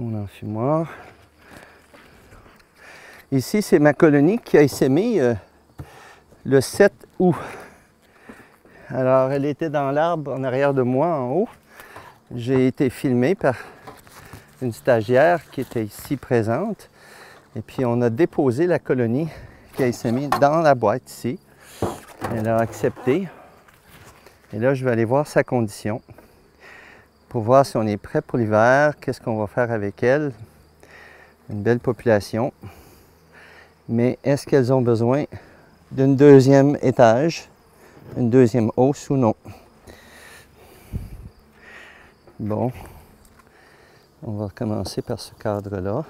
mon enfumoir. Ici, c'est ma colonie qui a essaimé le 7 août. Alors, elle était dans l'arbre en arrière de moi, en haut. J'ai été filmé par une stagiaire qui était ici présente. Et puis, on a déposé la colonie qui a essaimé dans la boîte ici. Elle a accepté. Et là, je vais aller voir sa condition pour voir si on est prêt pour l'hiver, qu'est-ce qu'on va faire avec elle. Une belle population. Mais est-ce qu'elles ont besoin d'une deuxième étage, une deuxième hausse ou non? Bon, on va commencer par ce cadre-là.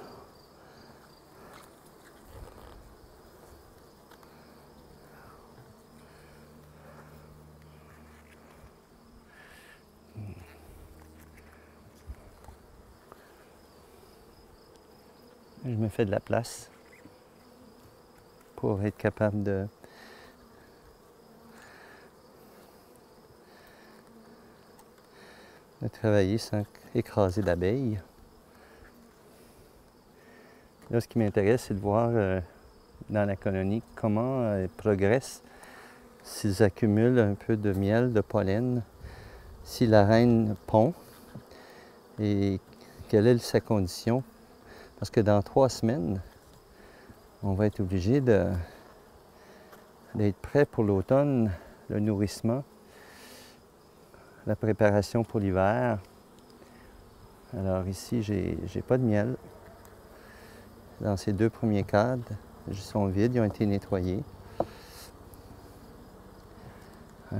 Je me fais de la place pour être capable de travailler sans écraser d'abeilles. Là, ce qui m'intéresse, c'est de voir dans la colonie comment elles progressent, s'ils accumulent un peu de miel, de pollen, si la reine pond et quelle est sa condition. Parce que dans 3 semaines, on va être obligé d'être prêt pour l'automne, le nourrissement, la préparation pour l'hiver. Alors ici, j'ai pas de miel. Dans ces 2 premiers cadres, ils sont vides, ils ont été nettoyés.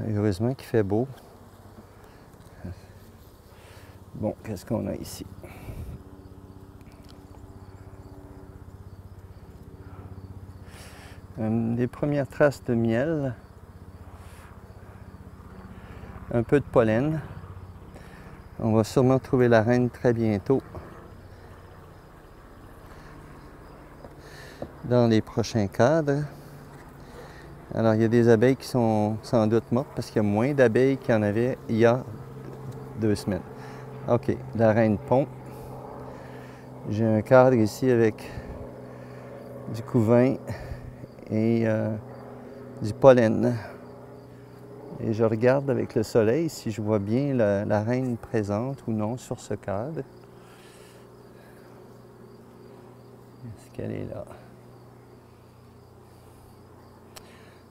Heureusement qu'il fait beau. Bon, qu'est-ce qu'on a ici? Des premières traces de miel. Un peu de pollen. On va sûrement trouver la reine très bientôt. Dans les prochains cadres. Alors, il y a des abeilles qui sont sans doute mortes parce qu'il y a moins d'abeilles qu'il y en avait il y a 2 semaines. OK, la reine pond. J'ai un cadre ici avec du couvain et du pollen. Et je regarde avec le soleil si je vois bien la reine présente ou non sur ce cadre. Est-ce qu'elle est là?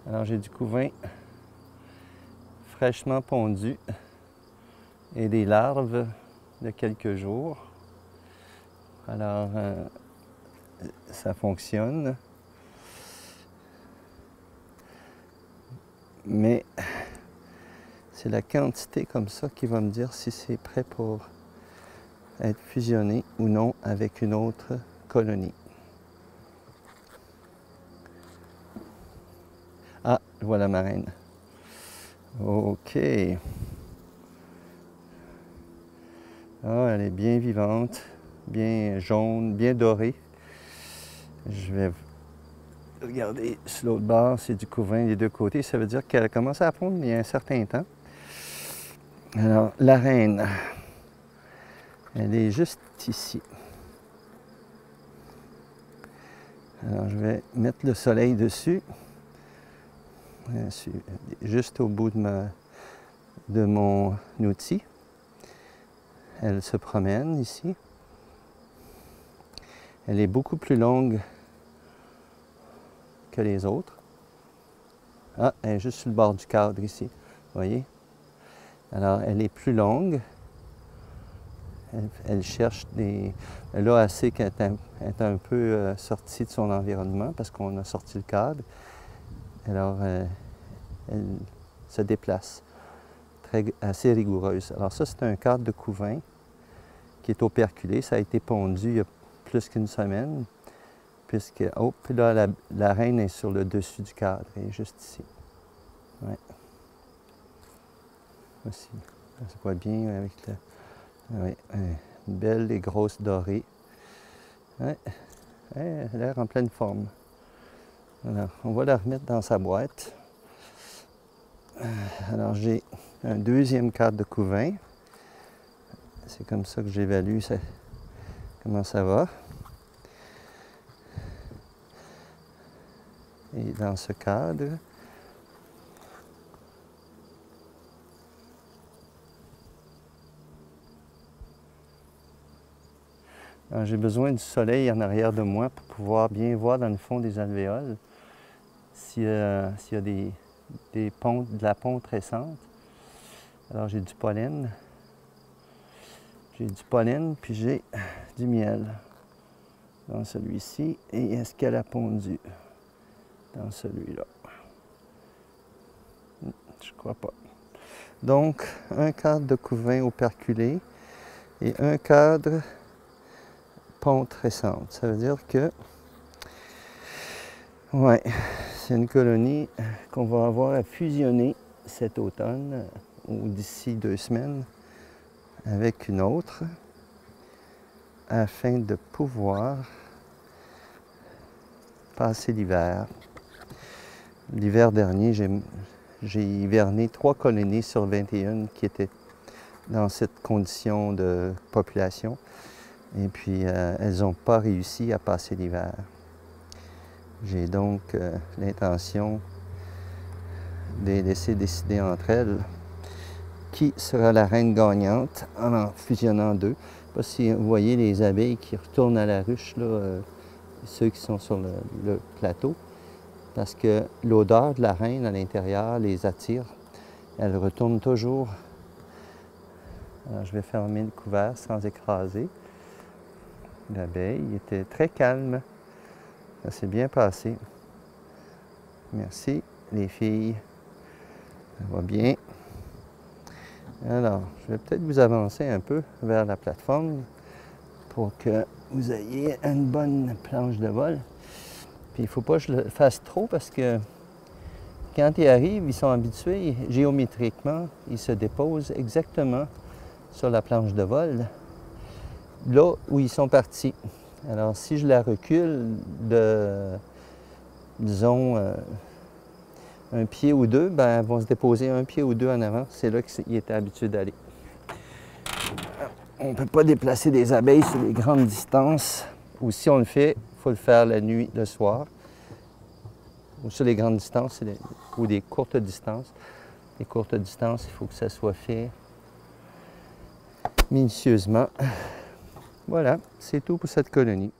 Alors j'ai du couvain fraîchement pondu et des larves de quelques jours. Alors ça fonctionne. Mais c'est la quantité comme ça qui va me dire si c'est prêt pour être fusionné ou non avec une autre colonie. Ah, voilà ma reine. OK. Ah, elle est bien vivante, bien jaune, bien dorée. Je vais regarder sur l'autre bord, c'est du couvain des 2 côtés. Ça veut dire qu'elle a commencé à pondre il y a un certain temps. Alors, la reine, elle est juste ici. Alors, je vais mettre le soleil dessus. Juste au bout de mon outil. Elle se promène ici. Elle est beaucoup plus longue que les autres. Ah, elle est juste sur le bord du cadre ici. Vous voyez? Alors, elle est plus longue. Elle cherche des... Là, elle sait qu'elle est un peu sortie de son environnement parce qu'on a sorti le cadre. Alors, elle se déplace, assez rigoureuse. Alors ça, c'est un cadre de couvain qui est operculé. Ça a été pondu il y a plus qu'une semaine, puisque, oh, puis là, la reine est sur le dessus du cadre, elle est juste ici. Ouais. Aussi, ça se voit bien avec ouais, une belle et grosse dorée. Ouais. Elle a l'air en pleine forme. Alors, on va la remettre dans sa boîte. Alors, j'ai un deuxième cadre de couvain. C'est comme ça que j'évalue comment ça va. Et dans ce cadre, j'ai besoin du soleil en arrière de moi pour pouvoir bien voir dans le fond des alvéoles s'il y a de la ponte récente. Alors j'ai du pollen. J'ai du pollen, puis j'ai du miel dans celui-ci. Et est-ce qu'elle a pondu dans celui-là? Je crois pas. Donc, un cadre de couvain operculé et un cadre ponte récente. Ça veut dire que, ouais, c'est une colonie qu'on va avoir à fusionner cet automne ou d'ici 2 semaines avec une autre afin de pouvoir passer l'hiver. L'hiver dernier, j'ai hiverné 3 colonies sur 21 qui étaient dans cette condition de population. Et puis, elles n'ont pas réussi à passer l'hiver. J'ai donc l'intention de les laisser décider entre elles qui sera la reine gagnante en fusionnant 2. Je ne sais pas si vous voyez les abeilles qui retournent à la ruche, là, ceux qui sont sur le plateau, parce que l'odeur de la reine à l'intérieur les attire. Elles retournent toujours. Alors, je vais fermer le couvert sans écraser. L'abeille était très calme. Ça s'est bien passé. Merci, les filles. Ça va bien. Alors, je vais peut-être vous avancer un peu vers la plateforme pour que vous ayez une bonne planche de vol. Puis il ne faut pas que je le fasse trop parce que quand ils arrivent, ils sont habitués géométriquement, ils se déposent exactement sur la planche de vol, là où ils sont partis. Alors si je la recule de, disons, un pied ou 2, ben, elles vont se déposer un pied ou 2 en avant. C'est là qu'ils étaient habitués d'aller. On ne peut pas déplacer des abeilles sur les grandes distances. Ou si on le fait, il faut le faire la nuit, le soir. Ou sur les grandes distances, ou des courtes distances. Les courtes distances, il faut que ça soit fait minutieusement. Voilà, c'est tout pour cette colonie.